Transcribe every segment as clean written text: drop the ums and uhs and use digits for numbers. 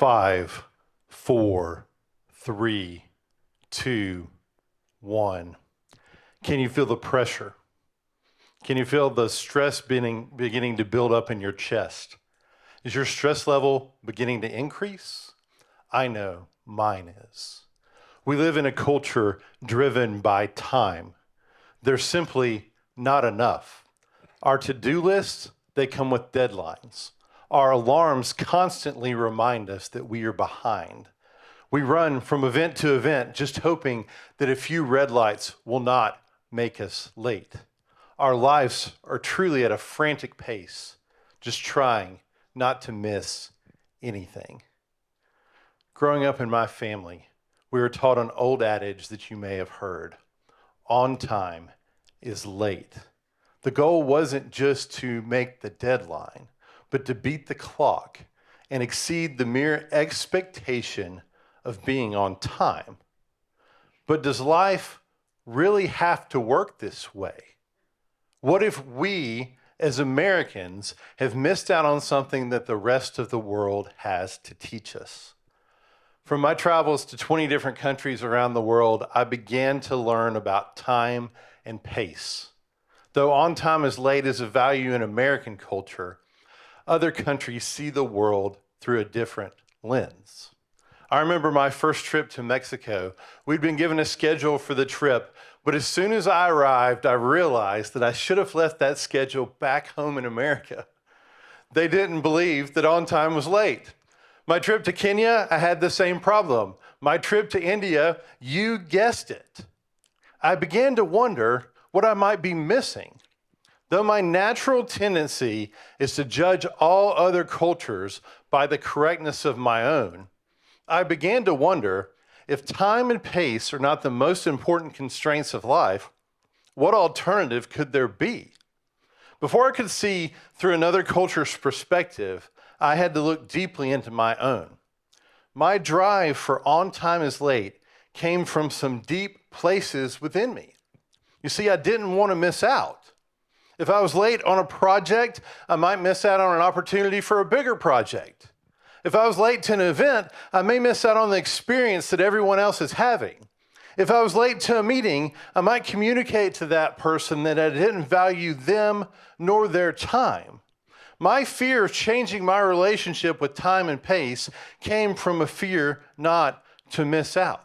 5, 4, 3, 2, 1. Can you feel the pressure? Can you feel the stress beginning to build up in your chest? Is your stress level beginning to increase? I know mine is. We live in a culture driven by time. There's simply not enough. Our to-do lists, they come with deadlines. Our alarms constantly remind us that we are behind. We run from event to event just hoping that a few red lights will not make us late. Our lives are truly at a frantic pace, just trying not to miss anything. Growing up in my family, we were taught an old adage that you may have heard: on time is late. The goal wasn't just to make the deadline, but to beat the clock and exceed the mere expectation of being on time. But does life really have to work this way? What if we, as Americans, have missed out on something that the rest of the world has to teach us? From my travels to 20 different countries around the world, I began to learn about time and pace. Though on time is late is a value in American culture, other countries see the world through a different lens. I remember my first trip to Mexico. We'd been given a schedule for the trip, but as soon as I arrived, I realized that I should have left that schedule back home in America. They didn't believe that on time was late. My trip to Kenya, I had the same problem. My trip to India, you guessed it. I began to wonder what I might be missing. Though my natural tendency is to judge all other cultures by the correctness of my own, I began to wonder, if time and pace are not the most important constraints of life, what alternative could there be? Before I could see through another culture's perspective, I had to look deeply into my own. My drive for on time is late came from some deep places within me. You see, I didn't want to miss out. If I was late on a project, I might miss out on an opportunity for a bigger project. If I was late to an event, I may miss out on the experience that everyone else is having. If I was late to a meeting, I might communicate to that person that I didn't value them nor their time. My fear of changing my relationship with time and pace came from a fear not to miss out.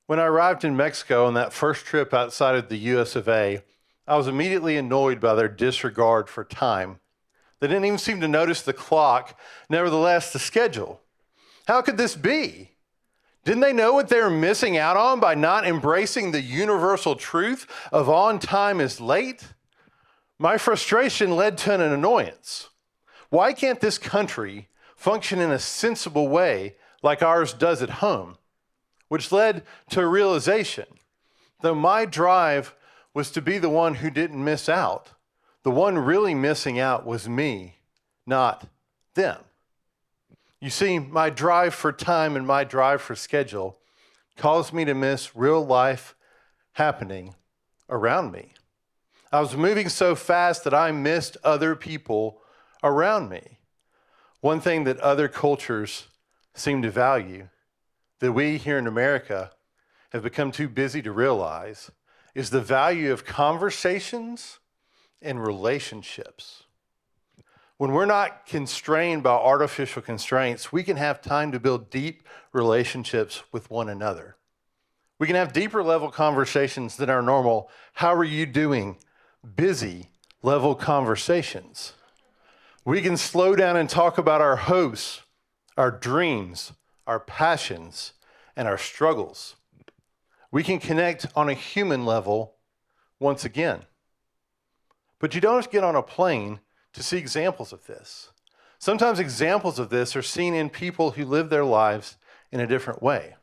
When I arrived in Mexico on that first trip outside of the US of A, I was immediately annoyed by their disregard for time. They didn't even seem to notice the clock, nevertheless the schedule. How could this be? Didn't they know what they were missing out on by not embracing the universal truth of on time is late? My frustration led to an annoyance. Why can't this country function in a sensible way like ours does at home? Which led to a realization. Though my drive was to be the one who didn't miss out, the one really missing out was me, not them. You see, my drive for time and my drive for schedule caused me to miss real life happening around me. I was moving so fast that I missed other people around me. One thing that other cultures seem to value, that we here in America have become too busy to realize, is the value of conversations and relationships. When we're not constrained by artificial constraints, we can have time to build deep relationships with one another. We can have deeper level conversations than our normal, how are you doing, busy level conversations. We can slow down and talk about our hopes, our dreams, our passions, and our struggles. We can connect on a human level once again. But you don't just get on a plane to see examples of this. Sometimes examples of this are seen in people who live their lives in a different way.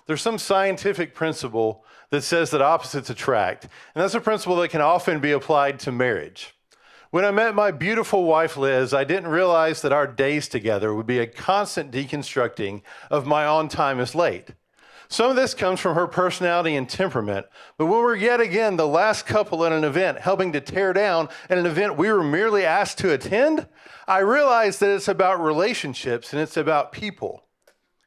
There's some scientific principle that says that opposites attract, and that's a principle that can often be applied to marriage. When I met my beautiful wife, Liz, I didn't realize that our days together would be a constant deconstructing of my on time is late. Some of this comes from her personality and temperament, but when we're yet again the last couple at an event helping to tear down at an event we were merely asked to attend, I realize that it's about relationships and it's about people.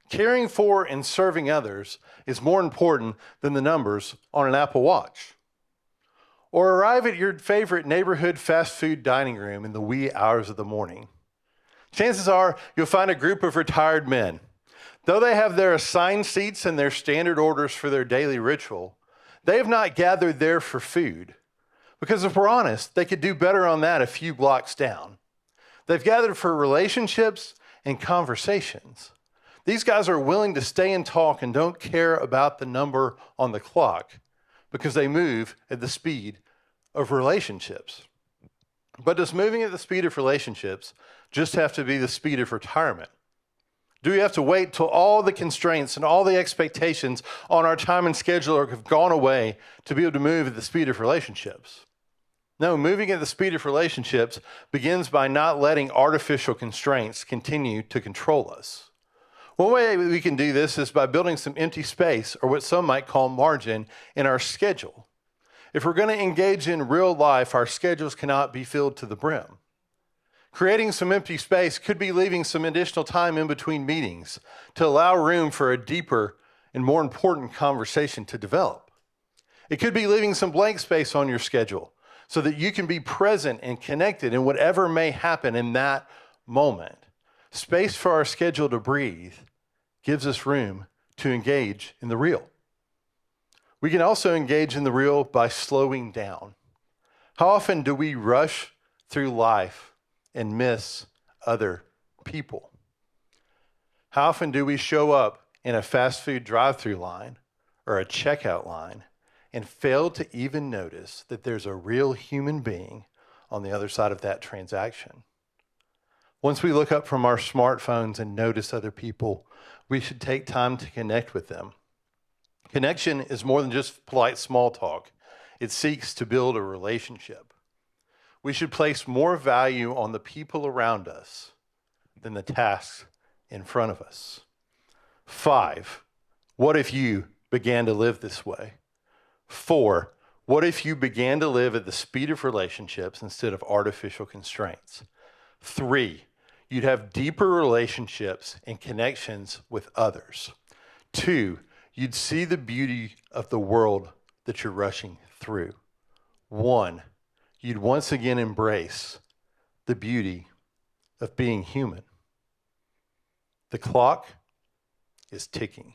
Caring for and serving others is more important than the numbers on an Apple Watch. Or arrive at your favorite neighborhood fast food dining room in the wee hours of the morning. Chances are you'll find a group of retired men. Though they have their assigned seats and their standard orders for their daily ritual, they have not gathered there for food. Because if we're honest, they could do better on that a few blocks down. They've gathered for relationships and conversations. These guys are willing to stay and talk and don't care about the number on the clock because they move at the speed of relationships. But does moving at the speed of relationships just have to be the speed of retirement? Do we have to wait till all the constraints and all the expectations on our time and schedule have gone away to be able to move at the speed of relationships? No, moving at the speed of relationships begins by not letting artificial constraints continue to control us. One way we can do this is by building some empty space, or what some might call margin, in our schedule. If we're going to engage in real life, our schedules cannot be filled to the brim. Creating some empty space could be leaving some additional time in between meetings to allow room for a deeper and more important conversation to develop. It could be leaving some blank space on your schedule so that you can be present and connected in whatever may happen in that moment. Space for our schedule to breathe gives us room to engage in the real. We can also engage in the real by slowing down. How often do we rush through life and miss other people? How often do we show up in a fast food drive-through line or a checkout line and fail to even notice that there's a real human being on the other side of that transaction? Once we look up from our smartphones and notice other people, we should take time to connect with them. Connection is more than just polite small talk. It seeks to build a relationship. We should place more value on the people around us than the tasks in front of us. 5, what if you began to live this way? 4, what if you began to live at the speed of relationships instead of artificial constraints? 3, you'd have deeper relationships and connections with others. 2, you'd see the beauty of the world that you're rushing through. 1, you'd once again embrace the beauty of being human. The clock is ticking.